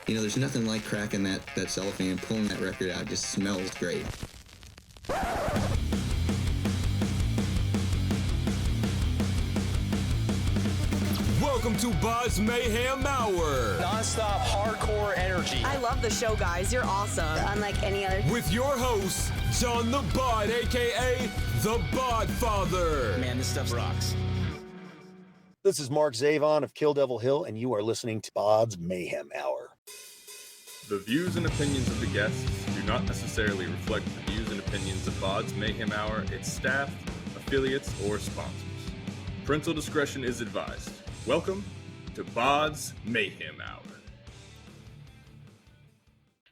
There's nothing like cracking that cellophane and pulling that record out. It just smells great. Welcome to BODS Mayhem Hour. Non-stop hardcore energy. I love the show, guys. You're awesome. Unlike any other. With your host, John the Bod, a.k.a. the Bod Father. Man, this stuff rocks. This is Mark Zavon of Kill Devil Hill, and you are listening to BODS Mayhem Hour. The views and opinions of the guests do not necessarily reflect the views and opinions of BODS Mayhem Hour, its staff, affiliates, or sponsors. Parental discretion is advised. Welcome to BODS Mayhem Hour.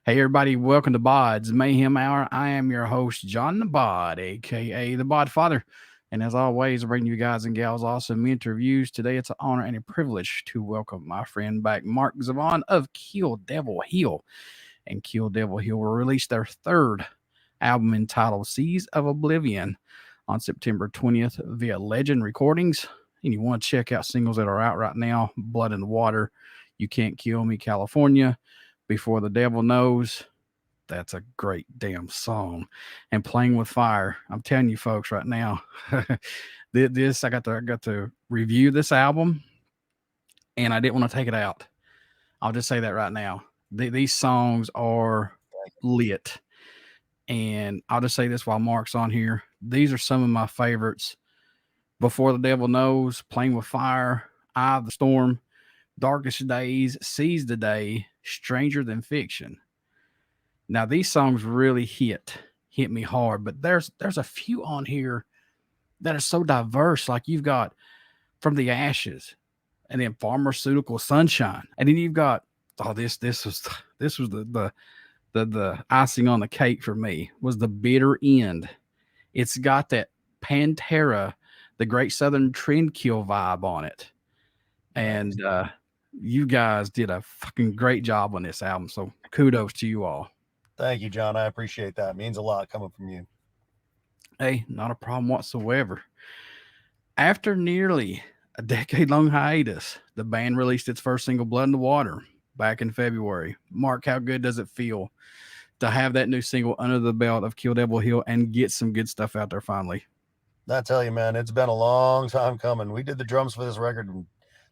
Hey everybody, welcome to BODS Mayhem Hour. I am your host, John the Bod, aka the Bod Father. And as always, I bring you guys and gals awesome interviews. Today it's an honor and a privilege to welcome my friend back, Mark Zavon of Kill Devil Hill. And Kill Devil Hill will release their third album entitled Seas of Oblivion on September 20th via Legend Recordings. And you want to check out singles that are out right now: Blood in the Water, You Can't Kill Me, California, Before the Devil Knows. That's a great damn song. And Playing with Fire. I'm telling you folks right now, I got to review this album and I didn't want to take it out. I'll just say that right now. These songs are lit. And I'll just say this while Mark's on here. These are some of my favorites: Before the Devil Knows, Playing with Fire, Eye of the Storm, Darkest Days, Seize the Day, Stranger Than Fiction. Now, these songs really hit me hard, but there's a few on here that are so diverse. Like you've got From the Ashes, and then Pharmaceutical Sunshine, and then you've got this was the icing on the cake for me, was The Bitter End. It's got that Pantera, the Great Southern Trendkill vibe on it, and you guys did a fucking great job on this album. So kudos to you all. Thank you, John. I appreciate that. It means a lot coming from you. Hey, not a problem whatsoever. After nearly a decade-long hiatus, the band released its first single, Blood in the Water, back in February. Mark, how good does it feel to have that new single under the belt of Kill Devil Hill and get some good stuff out there finally? I tell you, man, it's been a long time coming. We did the drums for this record in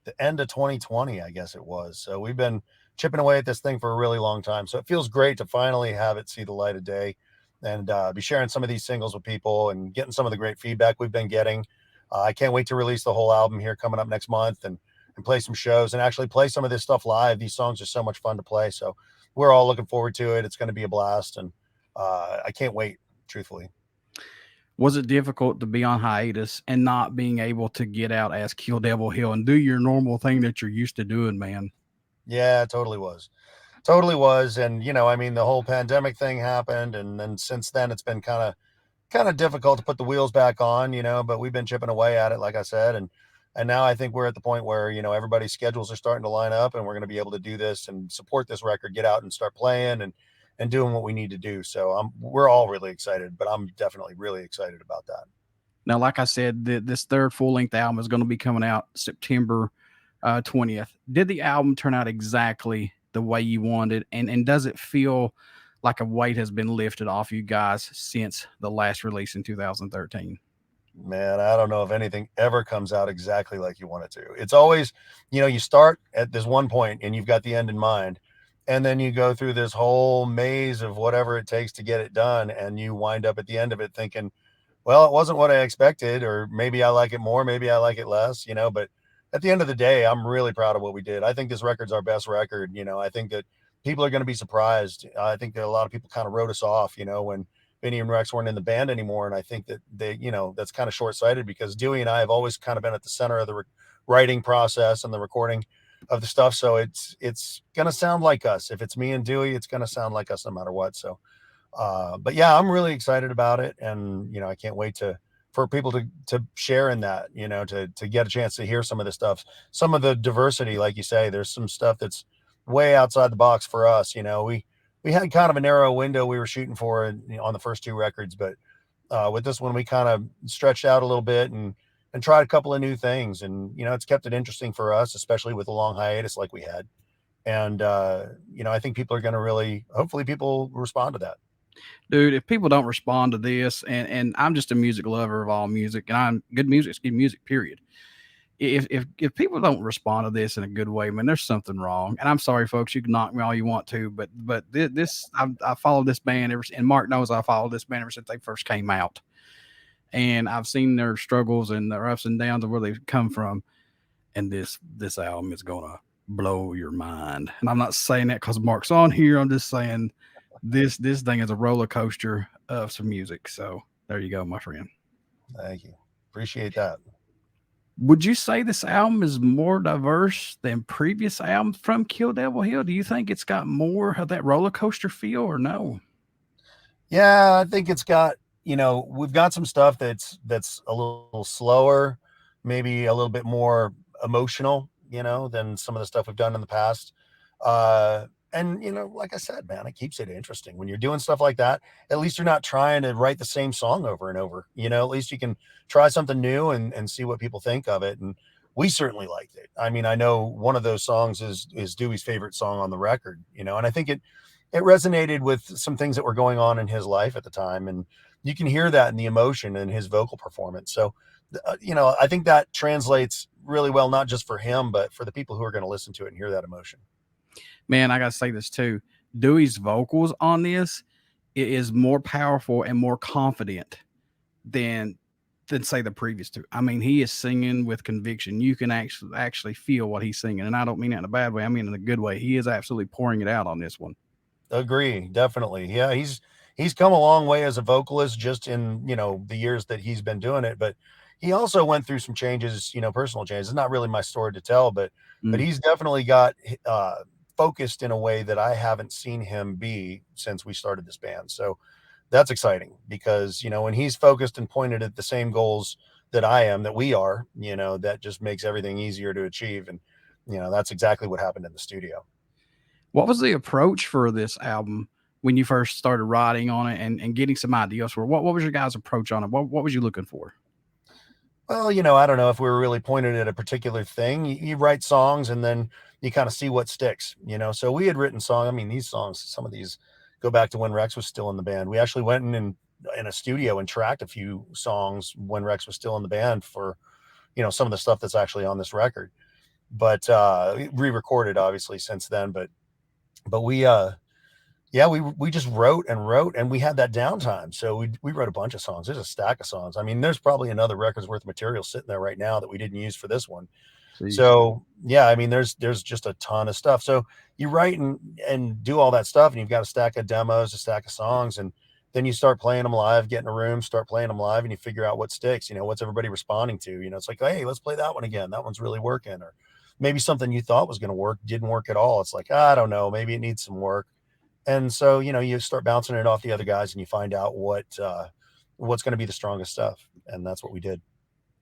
the end of 2020, I guess it was. So we've been chipping away at this thing for a really long time. So it feels great to finally have it see the light of day and be sharing some of these singles with people and getting some of the great feedback we've been getting. I can't wait to release the whole album here coming up next month and play some shows and actually play some of this stuff live. These songs are so much fun to play. So we're all looking forward to it. It's going to be a blast. And I can't wait, truthfully. Was it difficult to be on hiatus and not being able to get out as Kill Devil Hill and do your normal thing that you're used to doing, man? Yeah, it totally was. Totally was. And, the whole pandemic thing happened. And then since then, it's been kind of difficult to put the wheels back on, but we've been chipping away at it, like I said. And now I think we're at the point where, everybody's schedules are starting to line up and we're going to be able to do this and support this record, get out and start playing and doing what we need to do. So we're all really excited, but I'm definitely really excited about that. Now, like I said, this third full-length album is going to be coming out September 20th. Did the album turn out exactly the way you wanted? And does it feel like a weight has been lifted off you guys since the last release in 2013? Man, I don't know if anything ever comes out exactly like you want it to. It's always, you start at this one point and you've got the end in mind. And then you go through this whole maze of whatever it takes to get it done. And you wind up at the end of it thinking, well, it wasn't what I expected, or maybe I like it more, maybe I like it less, but at the end of the day, I'm really proud of what we did. I think this record's our best record. I think that people are going to be surprised. I think that a lot of people kind of wrote us off, when Vinny and Rex weren't in the band anymore. And I think that they, that's kind of short-sighted because Dewey and I have always kind of been at the center of the writing process and the recording of the stuff. So it's going to sound like us. If it's me and Dewey, it's going to sound like us no matter what. So, but yeah, I'm really excited about it. And, I can't wait for people to share in that, to get a chance to hear some of the stuff, some of the diversity. Like you say, there's some stuff that's way outside the box for us. We had kind of a narrow window we were shooting for on the first two records, but with this one, we kind of stretched out a little bit and tried a couple of new things. And, it's kept it interesting for us, especially with a long hiatus like we had. And I think people are going to hopefully people respond to that. Dude, if people don't respond to this, and I'm just a music lover of all music, and good music's good music, period. If people don't respond to this in a good way, man, there's something wrong. And I'm sorry, folks, you can knock me all you want to, but I followed this band and Mark knows I followed this band ever since they first came out. And I've seen their struggles and their ups and downs of where they've come from. And this album is gonna blow your mind. And I'm not saying that because Mark's on here. I'm just saying this thing is a roller coaster of some music. So there you go, my friend. Thank you. Appreciate that. Would you say this album is more diverse than previous albums from Kill Devil Hill? Do you think it's got more of that roller coaster feel or no? Yeah, I think it's got, we've got some stuff that's a little slower, maybe a little bit more emotional, than some of the stuff we've done in the past. And, like I said, man, it keeps it interesting. When you're doing stuff like that, at least you're not trying to write the same song over and over. At least you can try something new and see what people think of it. And we certainly liked it. I mean, I know one of those songs is Dewey's favorite song on the record, and I think it resonated with some things that were going on in his life at the time. And you can hear that in the emotion in his vocal performance. So, I think that translates really well, not just for him, but for the people who are going to listen to it and hear that emotion. Man, I got to say this too. Dewey's vocals on this is more powerful and more confident than say the previous two. I mean, he is singing with conviction. You can actually feel what he's singing. And I don't mean that in a bad way. I mean in a good way. He is absolutely pouring it out on this one. Agree. Definitely. Yeah. He's come a long way as a vocalist just in, the years that he's been doing it, but he also went through some changes, personal changes. It's not really my story to tell, but he's definitely got, focused in a way that I haven't seen him be since we started this band. So that's exciting because, when he's focused and pointed at the same goals that I am, that we are, that just makes everything easier to achieve. And, that's exactly what happened in the studio. What was the approach for this album when you first started writing on it and getting some ideas for what was your guys' approach on it? What was you looking for? Well, I don't know if we were really pointed at a particular thing. You write songs and then you kind of see what sticks, So we had written songs. I mean, these songs, some of these go back to when Rex was still in the band. We actually went in a studio and tracked a few songs when Rex was still in the band for, some of the stuff that's actually on this record. But re-recorded obviously since then. But we just wrote and we had that downtime. So we wrote a bunch of songs. There's a stack of songs. I mean, there's probably another record's worth of material sitting there right now that we didn't use for this one. Jeez. So yeah, I mean, there's just a ton of stuff. So you write and do all that stuff and you've got a stack of demos, a stack of songs, and then you start playing them live, get in a room, start playing them live, and you figure out what sticks, what's everybody responding to, it's like, hey, let's play that one again. That one's really working. Or maybe something you thought was going to work didn't work at all. It's like, I don't know, maybe it needs some work. And so, you start bouncing it off the other guys and you find out what's going to be the strongest stuff. And that's what we did.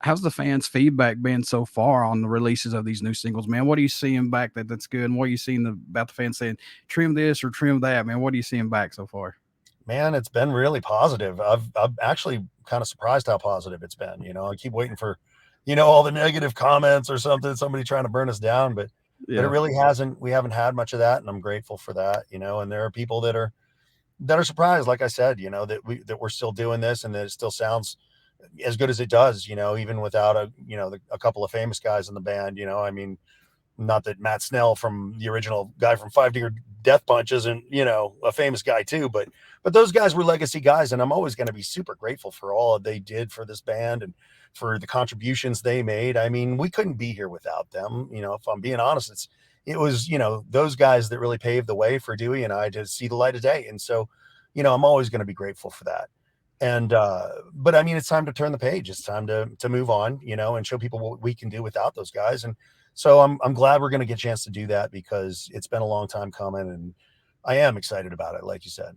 How's the fans' feedback been so far on the releases of these new singles, man? What are you seeing back that's good? And what are you seeing about the fans saying, trim this or trim that, man? What are you seeing back so far? Man, it's been really positive. I'm actually kind of surprised how positive it's been. I keep waiting for, all the negative comments or something, somebody trying to burn us down, but it really hasn't. We haven't had much of that, and I'm grateful for that. And there are people that are surprised, like I said, that we're still doing this and that it still sounds as good as it does, even without a couple of famous guys in the band. I mean, not that Matt Snell from the original guy from 5 Finger Death Punch isn't, a famous guy too, but those guys were legacy guys, and I'm always going to be super grateful for all they did for this band and for the contributions they made. I mean, we couldn't be here without them. If I'm being honest, it was, those guys that really paved the way for Dewey and I to see the light of day. And so, I'm always going to be grateful for that. And, but I mean, it's time to turn the page. It's time to move on, and show people what we can do without those guys. And so I'm glad we're going to get a chance to do that because it's been a long time coming and I am excited about it. Like you said.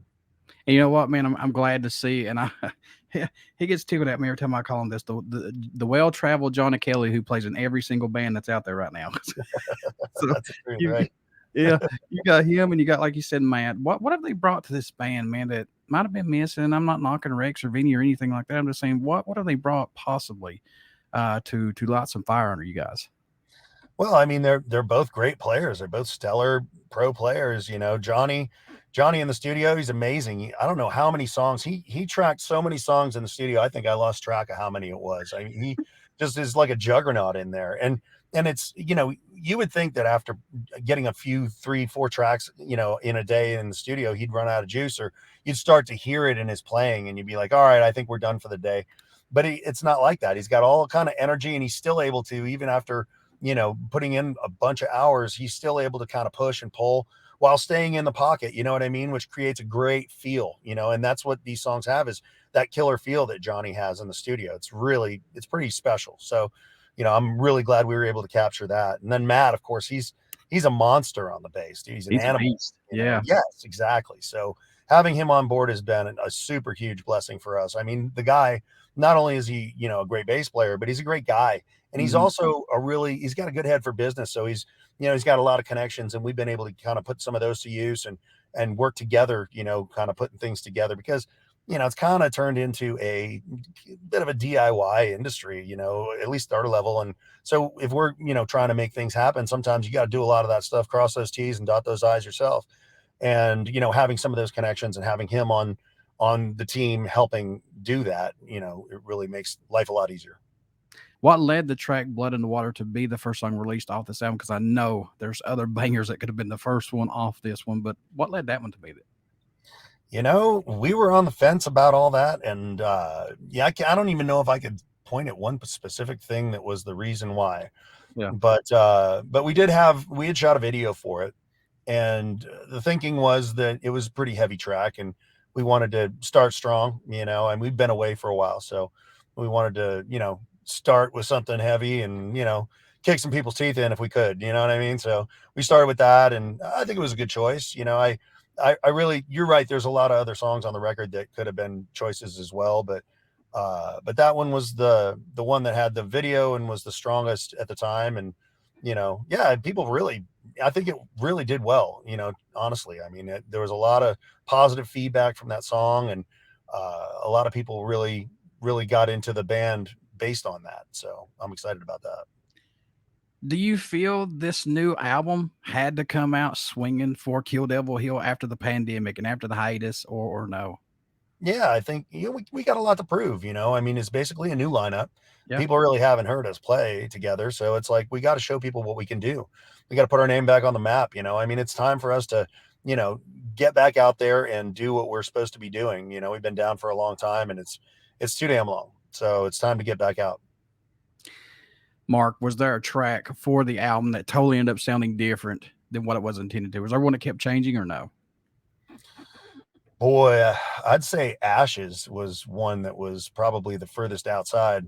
And you know what, man, I'm glad to see. And he gets tickled at me every time I call him this, the well-traveled Johnny Kelly who plays in every single band that's out there right now. So that's true, right? Yeah, you got him and you got, like you said, Matt. What have they brought to this band, man, that might have been missing? I'm not knocking Rex or Vinny or anything like that. I'm just saying, what have they brought possibly to light some fire under you guys? Well, I mean, they're both great players. They're both stellar pro players. You know, Johnny in the studio, he's amazing. I don't know how many songs he tracked so many songs in the studio. I think I lost track of how many it was. I mean, he just is like a juggernaut in there. And it's, you know, you would think that after getting a few 3-4 tracks, you know, in a day in the studio, he'd run out of juice, or you'd start to hear it in his playing and you'd be like, all right, I think we're done for the day. But it's not like that. He's got all kind of energy, and he's still able to, even after, you know, putting in a bunch of hours, he's still able to kind of push and pull while staying in the pocket, you know what I mean? Which creates a great feel, you know, and that's what these songs have, is that killer feel that Johnny has in the studio. It's pretty special. So, you know, I'm really glad we were able to capture that. And then Matt, of course, he's a monster on the bass. He's an animal. Yeah. Yes, exactly. So having him on board has been a super huge blessing for us. I mean, the guy, not only is he, you know, a great bass player, but he's a great guy. And he's also he's got a good head for business. So he's got a lot of connections, and we've been able to kind of put some of those to use and work together, you know, kind of putting things together, because, you know, it's kind of turned into a bit of a DIY industry, you know, at least our level. And so if we're, you know, trying to make things happen, sometimes you got to do a lot of that stuff, cross those T's and dot those I's yourself. And, you know, having some of those connections and having him on the team helping do that, you know, it really makes life a lot easier. What led the track Blood in the Water to be the first song released off this album? Because I know there's other bangers that could have been the first one off this one, but what led that one to be it? You know, we were on the fence about all that. And I don't even know if I could point at one specific thing that was the reason why. Yeah. But we had shot a video for it. And the thinking was that it was a pretty heavy track, and we wanted to start strong, you know, and we've been away for a while. So we wanted to, you know, start with something heavy and, you know, kick some people's teeth in if we could, you know what I mean? So we started with that, and I think it was a good choice. You know, I really, you're right. There's a lot of other songs on the record that could have been choices as well. But that one was the one that had the video and was the strongest at the time. And, you know, yeah, I think it really did well, you know, honestly. I mean, there was a lot of positive feedback from that song, and a lot of people really, really got into the band based on that. So I'm excited about that. Do you feel this new album had to come out swinging for Kill Devil Hill after the pandemic and after the hiatus, or no? Yeah, I think, you know, we got a lot to prove, you know. I mean, it's basically a new lineup. Yeah. People really haven't heard us play together. So it's like, we got to show people what we can do. We got to put our name back on the map, you know. I mean, it's time for us to, you know, get back out there and do what we're supposed to be doing. You know, we've been down for a long time, and it's too damn long. So it's time to get back out. Mark, was there a track for the album that totally ended up sounding different than what it was intended to? Was there one that kept changing, or no? Boy, I'd say Ashes was one that was probably the furthest outside.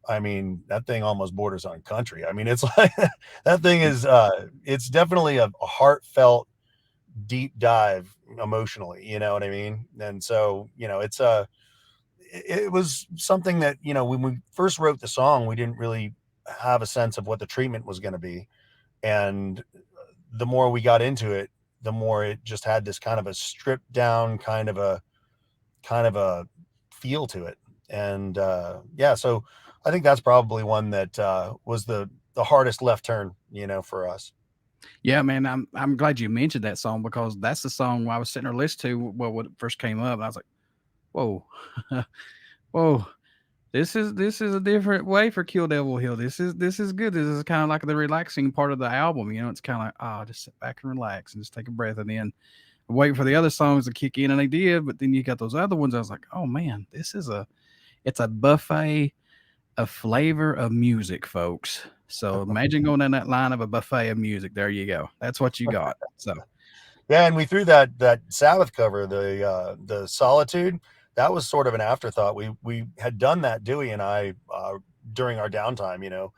I mean, that thing almost borders on country. I mean, it's like, that thing is, it's definitely a heartfelt deep dive emotionally, you know what I mean? And so, you know, it was something that, you know, when we first wrote the song, we didn't really have a sense of what the treatment was going to be. And the more we got into it, the more it just had this kind of a stripped down kind of a feel to it. And yeah, so I think that's probably one that was the hardest left turn, you know, for us. Yeah, man, I'm glad you mentioned that song, because that's the song I was sitting there listening to when it first came up. I was like, whoa, whoa, this is a different way for Kill Devil Hill. This is good. This is kind of like the relaxing part of the album. You know, it's kind of like, oh, just sit back and relax and just take a breath, and then wait for the other songs to kick in, and they did. But then you got those other ones. I was like, oh man, it's a buffet of flavor of music, folks. So imagine going down that line of a buffet of music. There you go. That's what you got. So yeah, and we threw that Sabbath cover, the Solitude. That was sort of an afterthought. We had done that, Dewey and I, during our downtime, you know,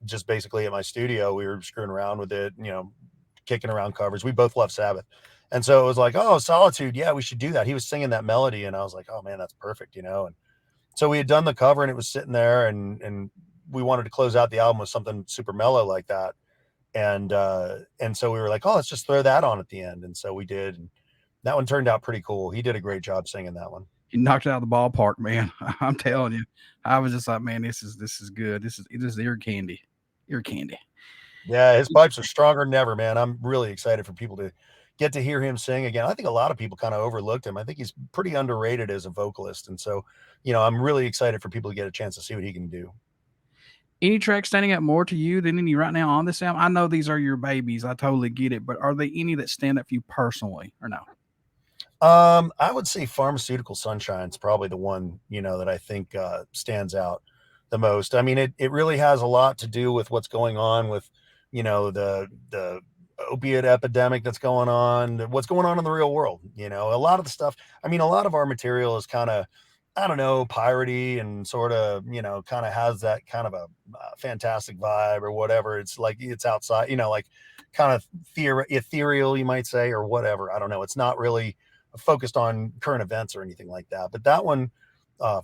just basically at my studio. We were screwing around with it, you know, kicking around covers. We both love Sabbath. And so it was like, oh, Solitude. Yeah, we should do that. He was singing that melody, and I was like, oh man, that's perfect, you know. And so we had done the cover, and it was sitting there, and we wanted to close out the album with something super mellow like that. And so we were like, oh, let's just throw that on at the end. And so we did. And that one turned out pretty cool. He did a great job singing that one. He knocked it out of the ballpark, man. I'm telling you. I was just like, man, this is good. This is ear candy. Ear candy. Yeah, his pipes are stronger than ever, man. I'm really excited for people to get to hear him sing again. I think a lot of people kind of overlooked him. I think he's pretty underrated as a vocalist. And so, I'm really excited for people to get a chance to see what he can do. Any track standing out more to you than any right now on this album? I know these are your babies. I totally get it. But are there any that stand out for you personally or no? I would say Pharmaceutical Sunshine's probably the one, that I think stands out the most. I mean, it really has a lot to do with what's going on with, the opiate epidemic that's going on, what's going on in the real world. A lot of the stuff, I mean, a lot of our material is kind of, I don't know, piratey and sort of, kind of has that kind of a fantastic vibe or whatever. It's like it's outside, like kind of ethereal, you might say, or whatever. I don't know. It's not really focused on current events or anything like that. But that one,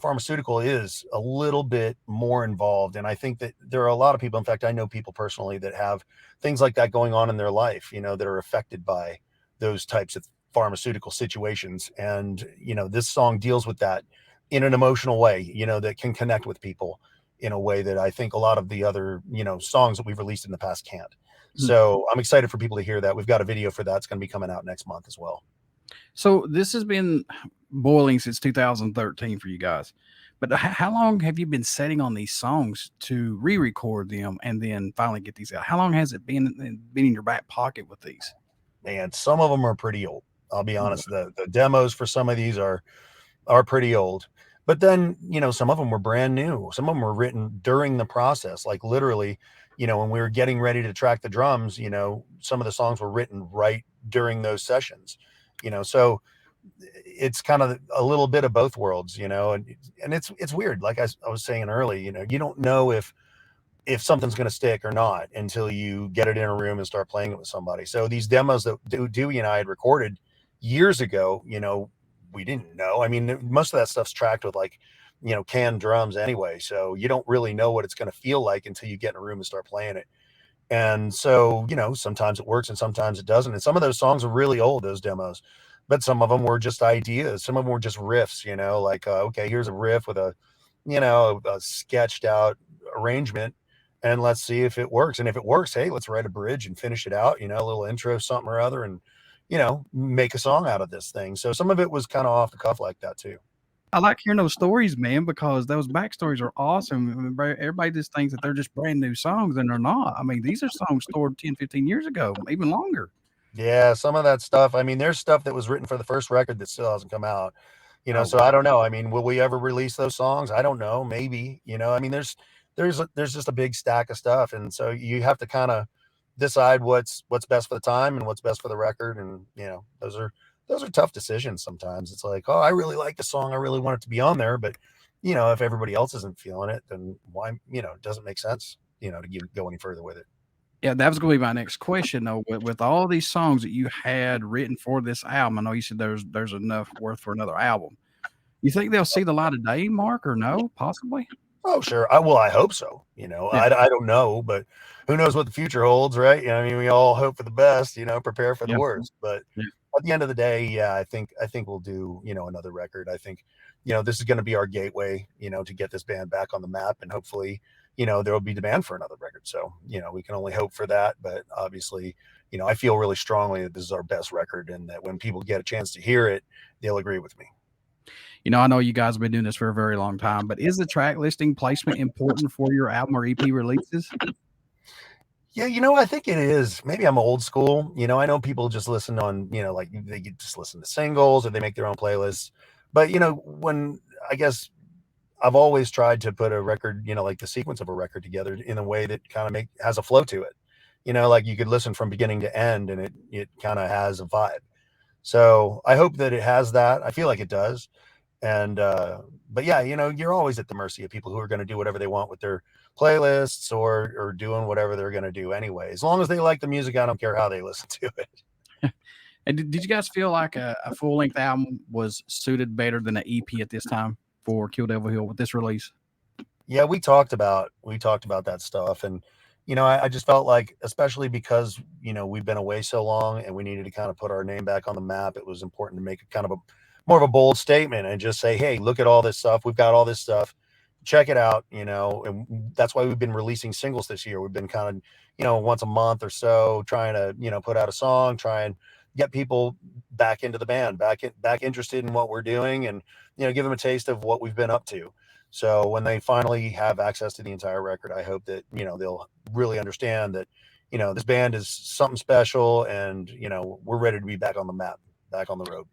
Pharmaceutical, is a little bit more involved. And I think that there are a lot of people, in fact, I know people personally that have things like that going on in their life, that are affected by those types of pharmaceutical situations. And, this song deals with that in an emotional way, that can connect with people in a way that I think a lot of the other, songs that we've released in the past can't. So I'm excited for people to hear that. We've got a video for that. It's going to be coming out next month as well. So this has been boiling since 2013 for you guys. But how long have you been setting on these songs to re-record them and then finally get these out? How long has it been in your back pocket with these? Man, some of them are pretty old. I'll be honest. The demos for some of these are pretty old. But then, some of them were brand new. Some of them were written during the process, like literally, when we were getting ready to track the drums, some of the songs were written right during those sessions, so it's kind of a little bit of both worlds, and it's weird. Like I was saying early, you don't know if something's going to stick or not until you get it in a room and start playing it with somebody. So these demos that Dewey and I had recorded years ago, we didn't know. I mean, most of that stuff's tracked with like, canned drums anyway. So you don't really know what it's going to feel like until you get in a room and start playing it. And so, sometimes it works and sometimes it doesn't. And some of those songs are really old, those demos, but some of them were just ideas. Some of them were just riffs, like, okay, here's a riff with a sketched out arrangement and let's see if it works. And if it works, hey, let's write a bridge and finish it out, a little intro, something or other, and, make a song out of this thing. So some of it was kind of off the cuff like that too. I like hearing those stories, man, because those backstories are awesome. Everybody just thinks that they're just brand new songs, and they're not. I mean, these are songs stored 10, 15 years ago, even longer. Yeah, some of that stuff. I mean, there's stuff that was written for the first record that still hasn't come out. So I don't know. I mean, will we ever release those songs? I don't know. Maybe. I mean, there's just a big stack of stuff, and so you have to kind of decide what's best for the time and what's best for the record, and those are tough decisions sometimes. It's like, oh, I really like the song, I really want it to be on there, but if everybody else isn't feeling it, then why, it doesn't make sense, to go any further with it. Yeah, that was going to be my next question, though. With all these songs that you had written for this album, I know you said there's enough worth for another album. You think they'll see the light of day, Mark, or no? Possibly? Oh, sure. I hope so. Yeah. I don't know, but who knows what the future holds, right? I mean, we all hope for the best, prepare for the worst. But at the end of the day, yeah, I think we'll do, another record. I think, this is going to be our gateway, to get this band back on the map, and hopefully, there will be demand for another record. So, we can only hope for that. But obviously, I feel really strongly that this is our best record, and that when people get a chance to hear it, they'll agree with me. I know you guys have been doing this for a very long time, but is the track listing placement important for your album or EP releases? Yeah, I think it is. Maybe I'm old school. I know people just listen on, like they just listen to singles or they make their own playlists. But, when I guess I've always tried to put a record, like the sequence of a record together in a way that kind of has a flow to it. Like you could listen from beginning to end and it kind of has a vibe. So I hope that it has that. I feel like it does. And, but yeah, you're always at the mercy of people who are going to do whatever they want with their playlists or doing whatever they're going to do anyway. As long as they like the music, I don't care how they listen to it. And did you guys feel like a full-length album was suited better than an EP at this time for Kill Devil Hill with this release? Yeah, we talked about that stuff. And, I just felt like, especially because, we've been away so long and we needed to kind of put our name back on the map, it was important to make a kind of more of a bold statement and just say, hey, look at all this stuff. We've got all this stuff. check it out, and that's why we've been releasing singles this year. We've been kind of, once a month or so trying to, put out a song, try and get people back into the band, back interested in what we're doing, and, give them a taste of what we've been up to. So when they finally have access to the entire record, I hope that, they'll really understand that, this band is something special, and, we're ready to be back on the map, back on the road.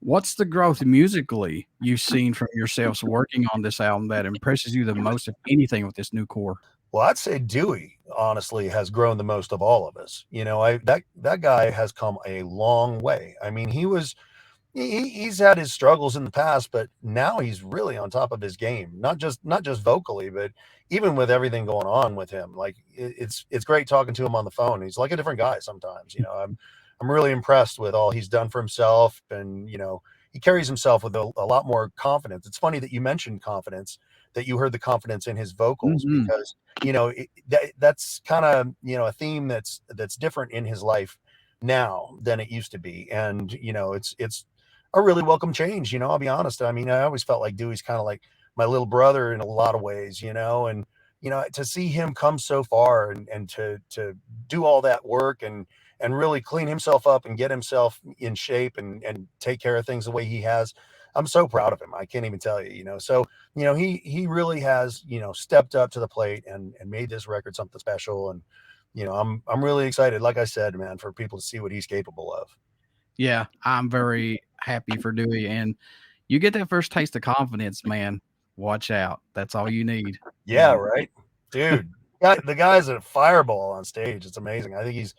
What's the growth musically you've seen from yourselves working on this album that impresses you the most, if anything, with this new core? Well, I'd say Dewey, honestly, has grown the most of all of us. That guy has come a long way. I mean, he's had his struggles in the past, but now he's really on top of his game. Not just vocally, but even with everything going on with him. Like, it's great talking to him on the phone. He's like a different guy sometimes. I'm really impressed with all he's done for himself, and he carries himself with a lot more confidence. It's funny that you mentioned confidence, that you heard the confidence in his vocals, because that's kind of a theme that's different in his life now than it used to be, and it's a really welcome change. I'll be honest. I mean, I always felt like Dewey's kind of like my little brother in a lot of ways, and to see him come so far and to do all that work and really clean himself up and get himself in shape and take care of things the way he has. I'm so proud of him. I can't even tell you, so, he really has, stepped up to the plate and made this record something special. And, I'm really excited, like I said, man, for people to see what he's capable of. Yeah, I'm very happy for Dewey. And you get that first taste of confidence, man, watch out. That's all you need. Yeah, right. Dude, the guy's a fireball on stage. It's amazing. I think he's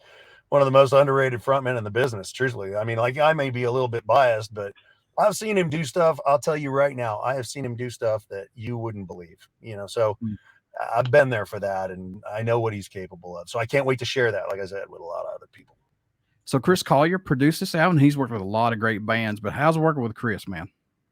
one of the most underrated frontmen in the business, truthfully. I mean, like, I may be a little bit biased, but I've seen him do stuff. I'll tell you right now, I have seen him do stuff that you wouldn't believe, so I've been there for that, and I know what he's capable of. So I can't wait to share that, like I said, with a lot of other people. So Chris Collier produced this album. He's worked with a lot of great bands, but how's working with Chris, man?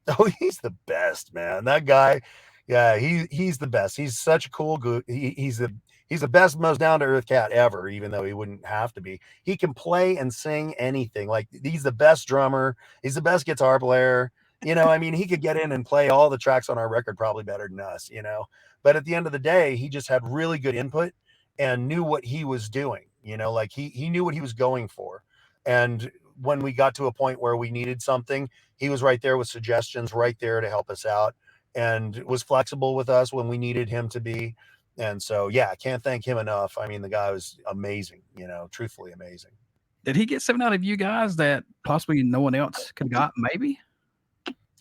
Oh, he's the best, man. That guy, yeah, he's the best. He's such a cool dude. He's the best, most down-to-earth cat ever, even though he wouldn't have to be. He can play and sing anything. Like, he's the best drummer. He's the best guitar player. I mean, he could get in and play all the tracks on our record probably better than us, But at the end of the day, he just had really good input and knew what he was doing. Like, he knew what he was going for. And when we got to a point where we needed something, he was right there with suggestions, right there to help us out, and was flexible with us when we needed him to be. And so, yeah, I can't thank him enough. I mean, the guy was amazing, truthfully amazing. Did he get something out of you guys that possibly no one else could have got, maybe?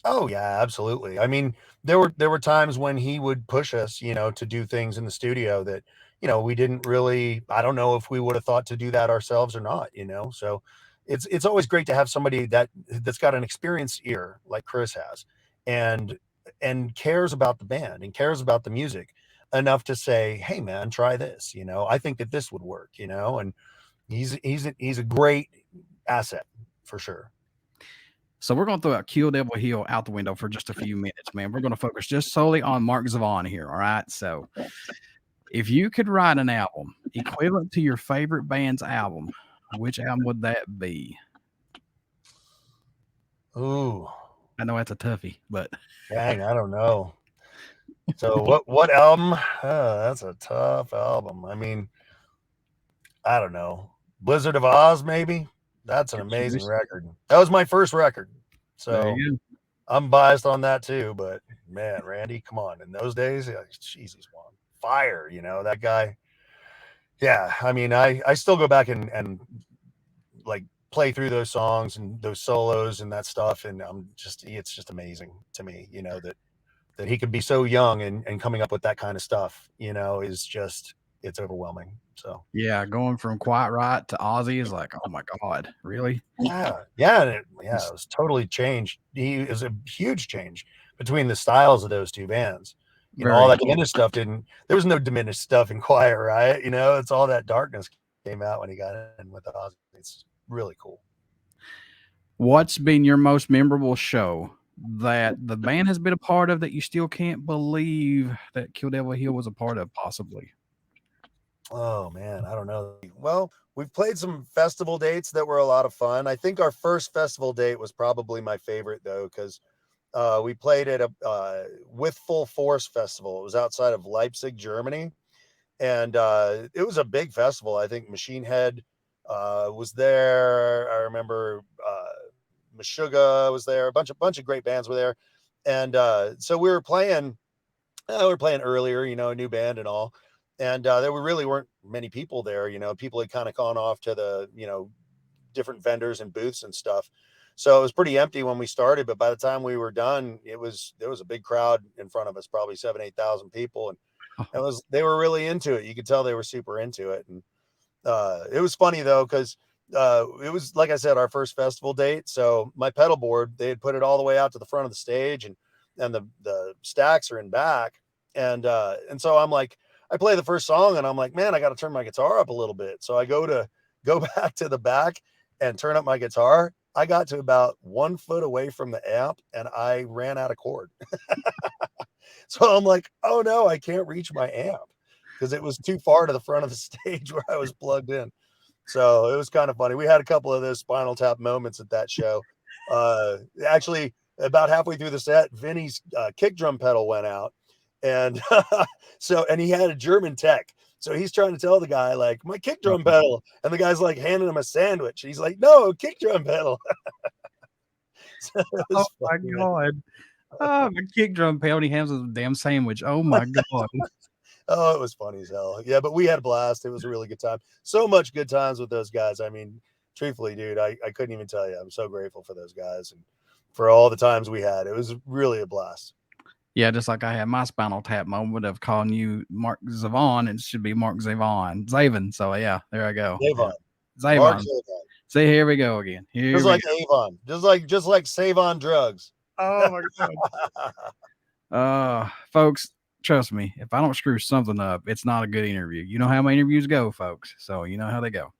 Oh, yeah, absolutely. I mean, there were times when he would push us, to do things in the studio that, we didn't really, I don't know if we would have thought to do that ourselves or not, So it's always great to have somebody that's got an experienced ear like Chris has, and cares about the band and cares about the music enough to say, hey man, try this, I think that this would work, and he's a great asset for sure. So we're going to throw out Kill Devil Hill out the window for just a few minutes, man. We're going to focus just solely on Mark Zavon here. All right. So if you could write an album equivalent to your favorite band's album, which album would that be? Ooh, I know that's a toughie, but dang, I don't know. So what album? That's a tough album. I mean, I don't know. Blizzard of Oz, maybe. That's an amazing record. That was my first record, so I'm biased on that too. But man, Randy, come on! In those days, jeez, he's on fire. That guy. Yeah, I mean, I still go back and like play through those songs and those solos and that stuff, and it's just amazing to me. That he could be so young and coming up with that kind of stuff. Is just, it's overwhelming. So yeah, going from Quiet Riot to Ozzy is like, oh my God, really? Yeah, it was totally changed. He is a huge change between the styles of those two bands. All that diminished stuff there was no diminished stuff in Quiet Riot. It's all that darkness came out when he got in with Ozzy. It's really cool. What's been your most memorable show that the band has been a part of that you still can't believe that Kill Devil Hill was a part of, possibly? Oh man, I don't know. Well, we've played some festival dates that were a lot of fun. I think our first festival date was probably my favorite though, because We played at a With Full Force festival. It was outside of Leipzig, Germany, and it was a big festival. I think Machine Head was there. I remember Meshuggah was there. A bunch of great bands were there, and so we were playing. We were playing earlier, a new band and all, and there really weren't many people there. People had kind of gone off to the different vendors and booths and stuff. So it was pretty empty when we started, but by the time we were done, there was a big crowd in front of us, probably 7,000-8,000 people. And they were really into it. You could tell they were super into it. And it was funny though, because it was, like I said, our first festival date. So my pedal board, they had put it all the way out to the front of the stage, and the stacks are in back. And so I'm like, I play the first song and I'm like, man, I got to turn my guitar up a little bit. So I go back to the back and turn up my guitar. I got to about 1 foot away from the amp and I ran out of cord. So I'm like, oh no, I can't reach my amp because it was too far to the front of the stage where I was plugged in. So it was kind of funny. We had a couple of those Spinal Tap moments at that show. Actually, about halfway through the set, Vinny's kick drum pedal went out. And and he had a German tech. So he's trying to tell the guy, like, my kick drum pedal. And the guy's like handing him a sandwich. He's like, no, kick drum pedal. So oh my God. Oh, my kick drum pedal. He hands a damn sandwich. Oh my God. Oh, it was funny as hell. Yeah, but we had a blast. It was a really good time. So much good times with those guys. I mean, truthfully, dude, I couldn't even tell you. I'm so grateful for those guys and for all the times we had. It was really a blast. Yeah, just like I had my Spinal Tap moment of calling you Mark Zavon, and it should be Mark Zavon. So yeah, there I go. Zavon. See, here we go again. Just like Avon. Just like save on drugs. Oh my God. Folks, trust me, if I don't screw something up, it's not a good interview. You know how my interviews go, folks. So you know how they go.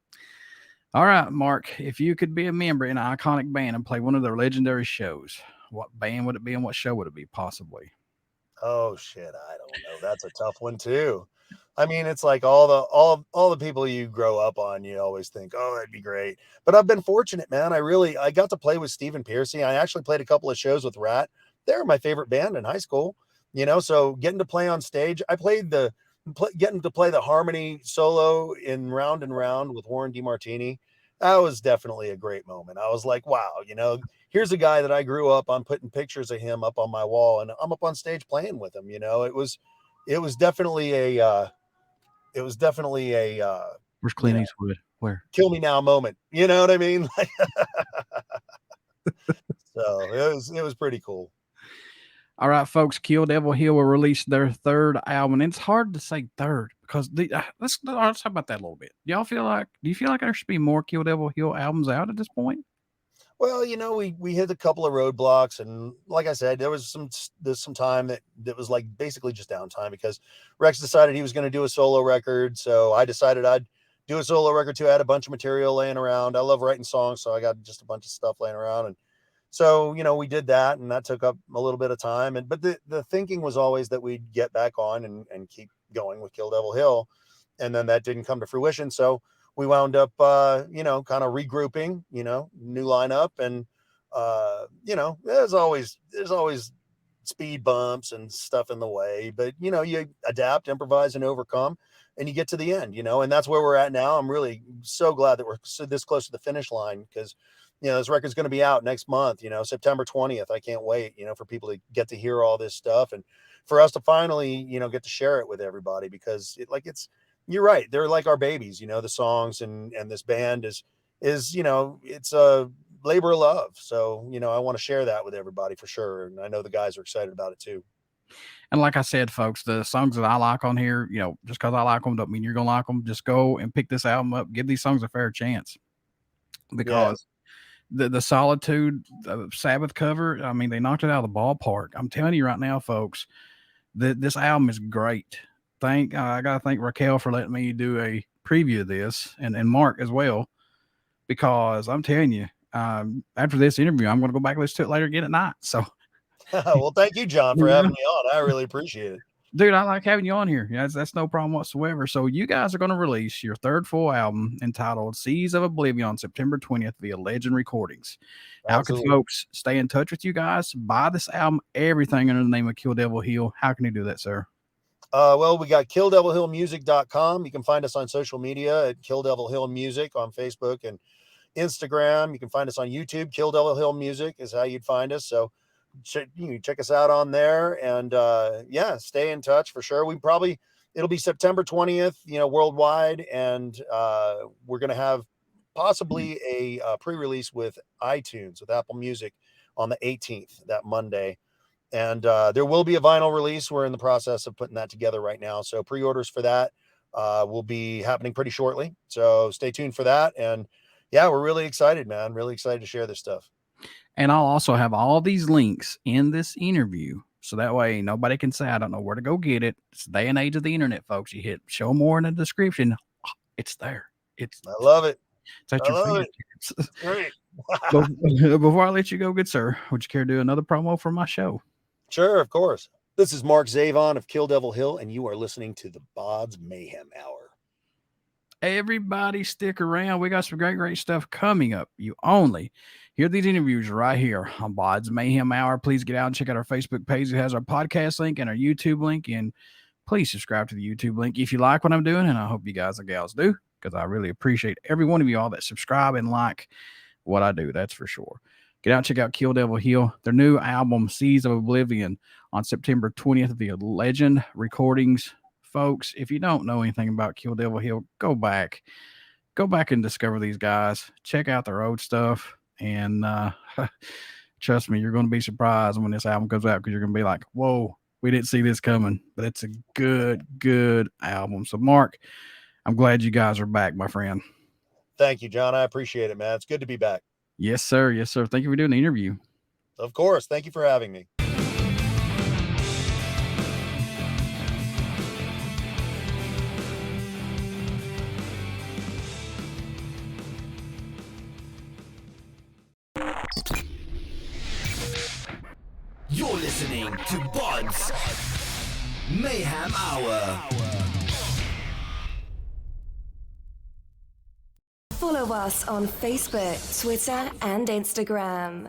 All right, Mark, if you could be a member in an iconic band and play one of their legendary shows, what band would it be and what show would it be, possibly? Oh shit, I don't know. That's a tough one too. I mean, it's like all the people you grow up on, you always think, oh, that'd be great. But I've been fortunate, man. I got to play with Stephen Pearcy. I actually played a couple of shows with Rat. They were my favorite band in high school, so getting to play on stage. I played getting to play the harmony solo in Round and Round with Warren DeMartini. That was definitely a great moment. I was like, wow, here's a guy that I grew up on, putting pictures of him up on my wall, and I'm up on stage playing with him. It was definitely a Where's Clint Eastwood? Where? Kill me now moment. You know what I mean? So it was pretty cool. All right, folks, Kill Devil Hill will release their third album. And it's hard to say third because let's talk about that a little bit. Do you feel like there should be more Kill Devil Hill albums out at this point? Well, we hit a couple of roadblocks, and like I said, there's some time that was like basically just downtime because Rex decided he was going to do a solo record. So I decided I'd do a solo record too. I had a bunch of material laying around. I love writing songs, so I got just a bunch of stuff laying around. And so, we did that, and that took up a little bit of time. But the thinking was always that we'd get back on and keep going with Kill Devil Hill. And then that didn't come to fruition. So we wound up, kind of regrouping, new lineup. And, there's always speed bumps and stuff in the way. But, you adapt, improvise, and overcome, and you get to the end, and that's where we're at now. I'm really so glad that we're this close to the finish line because, this record's going to be out next month, September 20th. I can't wait, for people to get to hear all this stuff and for us to finally, get to share it with everybody because you're right. They're like our babies, the songs and this band is, it's a labor of love. So, I want to share that with everybody for sure. And I know the guys are excited about it too. And like I said, folks, the songs that I like on here, just because I like them don't mean you're going to like them. Just go and pick this album up. Give these songs a fair chance because the Solitude Sabbath cover, I mean, they knocked it out of the ballpark. I'm telling you right now, folks, this album is great. I got to thank Raquel for letting me do a preview of this and Mark as well, because I'm telling you, after this interview, I'm going to go back and listen to it later again at night. So, well, thank you, John, for having me on. I really appreciate it. Dude, I like having you on here. Yeah, that's no problem whatsoever. So you guys are going to release your third full album entitled Seas of Oblivion on September 20th via Legend Recordings. How can Absolutely. folks stay in touch with you guys, buy this album, everything under the name of Kill Devil Hill? How can they do that, sir? Well, we got killdevilhillmusic.com. You can find us on social media at Kill Devil Hill Music on Facebook and Instagram. You can find us on YouTube. Kill Devil Hill Music is how you'd find us. So you can check us out on there, and yeah, stay in touch for sure. It'll be September 20th, worldwide, and we're going to have possibly a pre-release with iTunes, with Apple Music on the 18th, that Monday. And there will be a vinyl release. We're in the process of putting that together right now. So pre-orders for that will be happening pretty shortly. So stay tuned for that. And yeah, we're really excited, man. Really excited to share this stuff. And I'll also have all these links in this interview. So that way nobody can say, I don't know where to go get it. It's the day and age of the internet, folks. You hit show more in the description. It's there. I love it. It's at your fingertips. Great. Before I let you go, good sir, would you care to do another promo for my show? Sure, of course. This is Mark Zavon of Kill Devil Hill, and you are listening to the BODS Mayhem Hour. Everybody stick around. We got some great stuff coming up. You only hear these interviews right here on BODS Mayhem Hour. Please get out and check out our Facebook page. It has our podcast link and our YouTube link. And please subscribe to the YouTube link if you like what I'm doing. And I hope you guys and gals do, because I really appreciate every one of you all that subscribe and like what I do. That's for sure. Get out and check out Kill Devil Hill, their new album, Seas of Oblivion, on September 20th via Legend Recordings. Folks, if you don't know anything about Kill Devil Hill, go back and discover these guys. Check out their old stuff, and trust me, you're going to be surprised when this album comes out, because you're going to be like, whoa, we didn't see this coming. But it's a good album. So, Mark, I'm glad you guys are back, my friend. Thank you, John. I appreciate it, man. It's good to be back. Yes, sir. Yes, sir. Thank you for doing the interview. Of course. Thank you for having me. You're listening to BODS Mayhem Hour. Follow us on Facebook, Twitter, and Instagram.